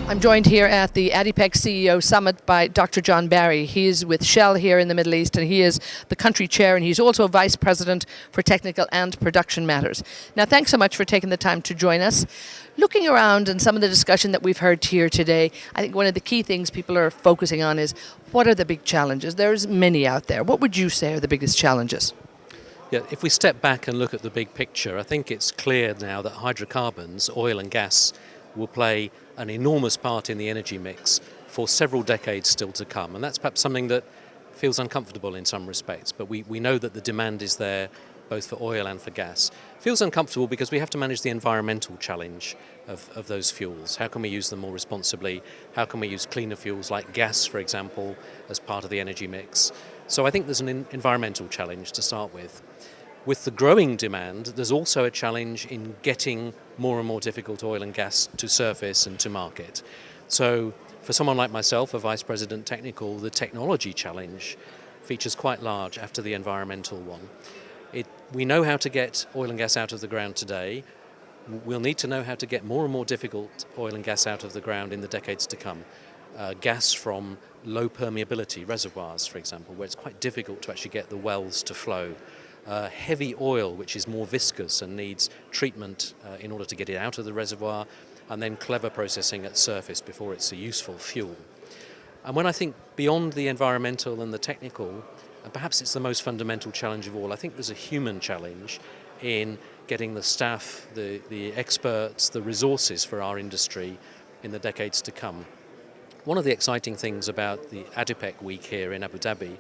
I'm joined here at the ADIPEC CEO Summit by Dr. John Barry. He is with Shell here in the Middle East, and he is the country chair, and he's also Vice President for Technical and Production Matters. Now, thanks so much for taking the time to join us. Looking around and some of the discussion that we've heard here today, I think one of the key things people are focusing on is what are the big challenges? There's many out there. What would you say are the biggest challenges? Yeah, if we step back and look at the big picture, I think it's clear now that hydrocarbons, oil and gas, will play an enormous part in the energy mix for several decades still to come. And that's perhaps something that feels uncomfortable in some respects, but we know that the demand is there both for oil and for gas. It feels uncomfortable because we have to manage the environmental challenge of those fuels. How can we use them more responsibly? How can we use cleaner fuels like gas, for example, as part of the energy mix? So I think there's an environmental challenge to start with. With the growing demand, there's also a challenge in getting more and more difficult oil and gas to surface and to market. So for someone like myself, a Vice President Technical, the technology challenge features quite large after the environmental one. We know how to get oil and gas out of the ground today. We'll need to know how to get more and more difficult oil and gas out of the ground in the decades to come. Gas from low permeability reservoirs, for example, where it's quite difficult to actually get the wells to flow. Heavy oil, which is more viscous and needs treatment in order to get it out of the reservoir, and then clever processing at surface before it's a useful fuel. And when I think beyond the environmental and the technical, and perhaps it's the most fundamental challenge of all, I think there's a human challenge in getting the staff, the experts, the resources for our industry in the decades to come. One of the exciting things about the ADIPEC week here in Abu Dhabi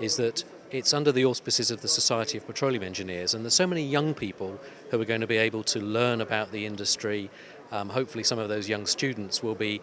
is that it's under the auspices of the Society of Petroleum Engineers, and there's so many young people who are going to be able to learn about the industry. Hopefully some of those young students will be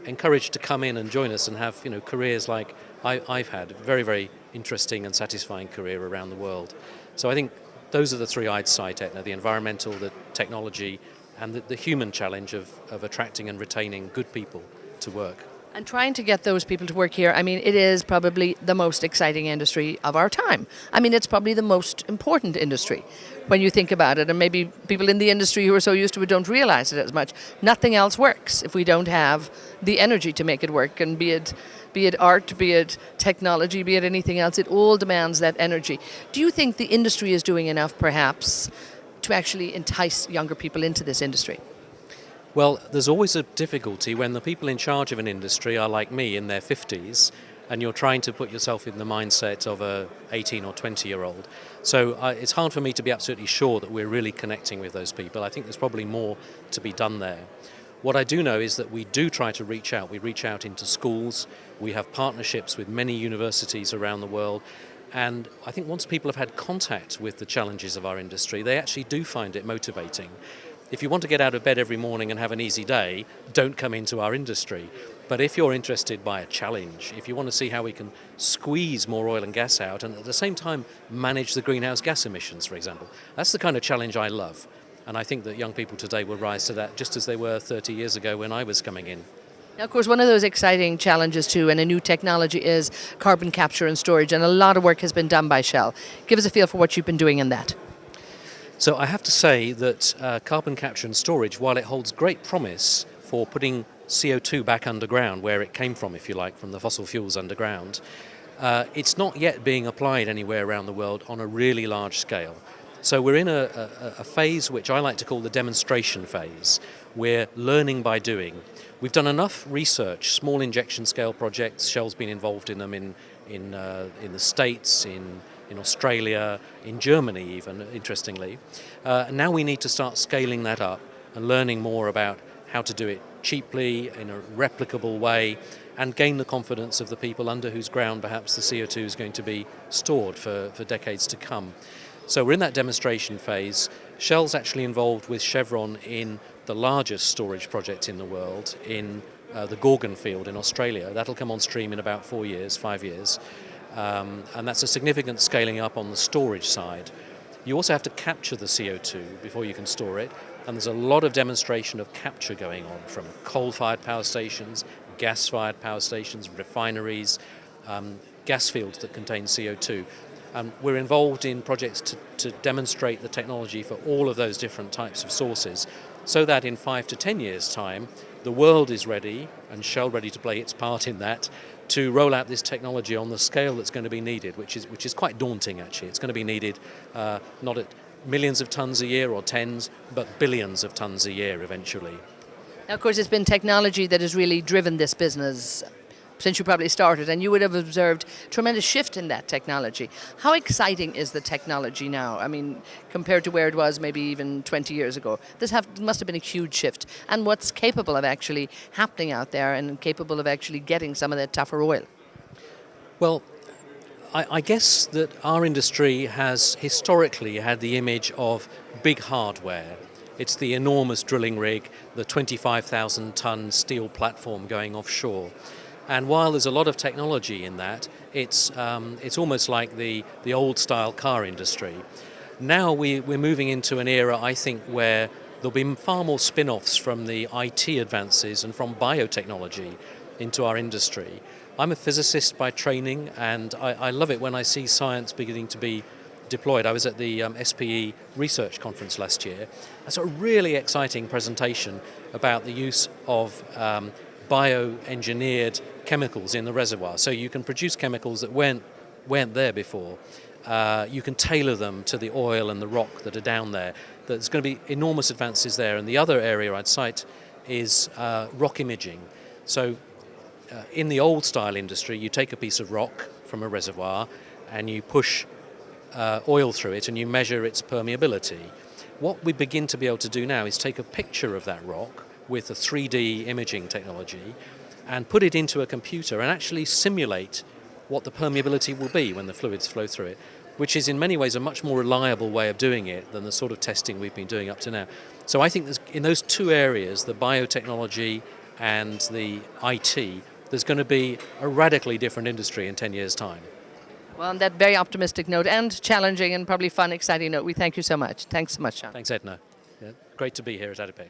encouraged to come in and join us and have careers like I've had, a very, very interesting and satisfying career around the world. So I think those are the three I'd cite, Etna: the environmental, the technology, and the human challenge of attracting and retaining good people to work. And trying to get those people to work here, I mean, it is probably the most exciting industry of our time. I mean, it's probably the most important industry when you think about it. And maybe people in the industry who are so used to it don't realize it as much. Nothing else works if we don't have the energy to make it work. And be it art, be it technology, be it anything else, it all demands that energy. Do you think the industry is doing enough, perhaps, to actually entice younger people into this industry? Well, there's always a difficulty when the people in charge of an industry are like me in their 50s, and you're trying to put yourself in the mindset of a 18 or 20-year-old. So it's hard for me to be absolutely sure that we're really connecting with those people. I think there's probably more to be done there. What I do know is that we do try to reach out. We reach out into schools. We have partnerships with many universities around the world. And I think once people have had contact with the challenges of our industry, they actually do find it motivating. If you want to get out of bed every morning and have an easy day, don't come into our industry. But if you're interested by a challenge, if you want to see how we can squeeze more oil and gas out and at the same time manage the greenhouse gas emissions, for example, that's the kind of challenge I love. And I think that young people today will rise to that just as they were 30 years ago when I was coming in. Now, of course, one of those exciting challenges too, and a new technology, is carbon capture and storage. And a lot of work has been done by Shell. Give us a feel for what you've been doing in that. So I have to say that carbon capture and storage, while it holds great promise for putting CO2 back underground, where it came from, if you like, from the fossil fuels underground, it's not yet being applied anywhere around the world on a really large scale. So we're in a phase which I like to call the demonstration phase. We're learning by doing. We've done enough research, small injection scale projects. Shell's been involved in them in the States, in Australia, in Germany even, interestingly. Now we need to start scaling that up and learning more about how to do it cheaply, in a replicable way, and gain the confidence of the people under whose ground perhaps the CO2 is going to be stored for decades to come. So we're in that demonstration phase. Shell's actually involved with Chevron in the largest storage project in the world, in the Gorgon field in Australia. That'll come on stream in about 5 years. And that's a significant scaling up on the storage side. You also have to capture the CO2 before you can store it, and there's a lot of demonstration of capture going on from coal-fired power stations, gas-fired power stations, refineries, gas fields that contain CO2. We're involved in projects to demonstrate the technology for all of those different types of sources, so that in 5 to 10 years' time, the world is ready, and Shell ready to play its part in that, to roll out this technology on the scale that's going to be needed, which is quite daunting actually. It's going to be needed not at millions of tons a year or tens, but billions of tons a year eventually. Now, of course, it's been technology that has really driven this business since you probably started, and you would have observed tremendous shift in that technology. How exciting is the technology now? I mean, compared to where it was maybe even 20 years ago. Must have been a huge shift. And what's capable of actually happening out there and capable of actually getting some of that tougher oil? Well, I guess that our industry has historically had the image of big hardware. It's the enormous drilling rig, the 25,000-ton steel platform going offshore. And while there's a lot of technology in that, it's almost like the old-style car industry. Now we're moving into an era, I think, where there'll be far more spin-offs from the IT advances and from biotechnology into our industry. I'm a physicist by training, and I love it when I see science beginning to be deployed. I was at the SPE research conference last year. I saw a really exciting presentation about the use of bioengineered chemicals in the reservoir. So you can produce chemicals that weren't there before. You can tailor them to the oil and the rock that are down there. There's going to be enormous advances there. And the other area I'd cite is rock imaging. So in the old style industry, you take a piece of rock from a reservoir and you push oil through it and you measure its permeability. What we begin to be able to do now is take a picture of that rock with a 3D imaging technology and put it into a computer and actually simulate what the permeability will be when the fluids flow through it, which is in many ways a much more reliable way of doing it than the sort of testing we've been doing up to now. So I think in those two areas, the biotechnology and the IT, there's going to be a radically different industry in 10 years' time. Well, on that very optimistic note and challenging and probably fun, exciting note, we thank you so much. Thanks so much, Sean. Thanks, Edna. Yeah, great to be here at ADIPEC.